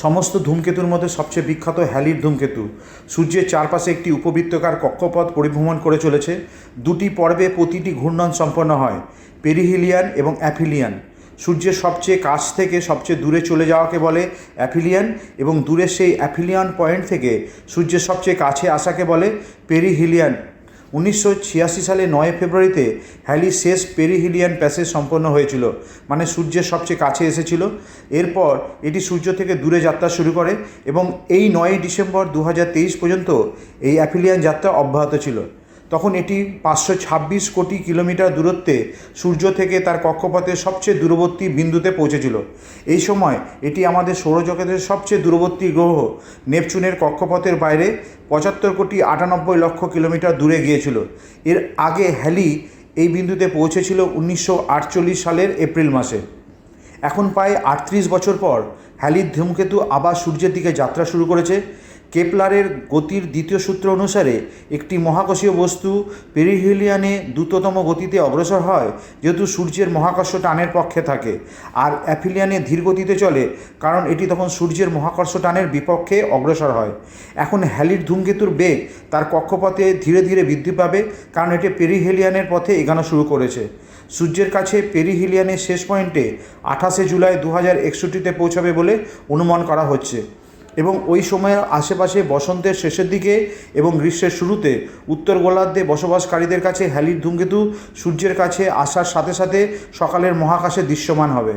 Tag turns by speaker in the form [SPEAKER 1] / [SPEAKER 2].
[SPEAKER 1] সমস্ত ধূমকেতুর মধ্যে সবচেয়ে বিখ্যাত হ্যালির ধূমকেতু সূর্যের চারপাশে একটি উপবৃত্তাকার কক্ষপথ পরিভ্রমণ করে চলেছে। দুটি পর্বে প্রতিটি ঘূর্ণন সম্পন্ন হয়, পেরিহিলিয়ান এবং অ্যাফিলিয়ান। সূর্যের সবচেয়ে কাছ থেকে সবচেয়ে দূরে চলে যাওয়াকে বলে অ্যাফিলিয়ান এবং দূরের সেই অ্যাফিলিয়ান পয়েন্ট থেকে সূর্যের সবচেয়ে কাছে আসাকে বলে পেরিহিলিয়ান। 1986 সালে 9 ফেব্রুয়ারিতে হ্যালির শেষ পেরিহিলিয়ান প্যাসেজ সম্পন্ন হয়েছিল, মানে সূর্যের সবচেয়ে কাছে এসেছিল। এরপর এটি সূর্য থেকে দূরে যাত্রা শুরু করে এবং এই 9 ডিসেম্বর 2023 পর্যন্ত এই অ্যাফিলিয়ান যাত্রা অব্যাহত ছিল। তখন এটি 526 কোটি কিলোমিটার দূরত্বে সূর্য থেকে তার কক্ষপথের সবচেয়ে দূরবর্তী বিন্দুতে পৌঁছেছিল। এই সময় এটি আমাদের সৌরজগতের সবচেয়ে দূরবর্তী গ্রহ নেপচুনের কক্ষপথের বাইরে 75 কোটি 98 লক্ষ কিলোমিটার দূরে গিয়েছিল। এর আগে হ্যালি এই বিন্দুতে পৌঁছেছিল 1948 সালের এপ্রিল মাসে। এখন প্রায় 38 বছর পর হ্যালির ধূমকেতু আবার সূর্যের দিকে যাত্রা শুরু করেছে। কেপলারের গতির দ্বিতীয় সূত্র অনুসারে একটি মহাকর্ষীয় বস্তু পেরিহিলিয়ানে দ্রুততম গতিতে অগ্রসর হয় যেহেতু সূর্যের মহাকর্ষ টানের পক্ষে থাকে, আর অ্যাফিলিয়ানে ধীর গতিতে চলে কারণ এটি তখন সূর্যের মহাকর্ষ টানের বিপক্ষে অগ্রসর হয়। এখন হ্যালির ধূমকেতুর বেগ তার কক্ষপথে ধীরে ধীরে বৃদ্ধি পাবে কারণ এটি পেরিহেলিয়ানের পথে এগোনো শুরু করেছে। সূর্যের কাছে পেরিহিলিয়ানের শেষ পয়েন্টে 28 জুলাই 2061-তে পৌঁছাবে বলে অনুমান করা হচ্ছে এবং ওই সময়ের আশেপাশে বসন্তের শেষের দিকে এবং গ্রীষ্মের শুরুতে উত্তর গোলার্ধে বসবাসকারীদের কাছে হ্যালির ধূমকেতু সূর্যের কাছে আসার সাথে সাথে সকালের মহাকাশে দৃশ্যমান হবে।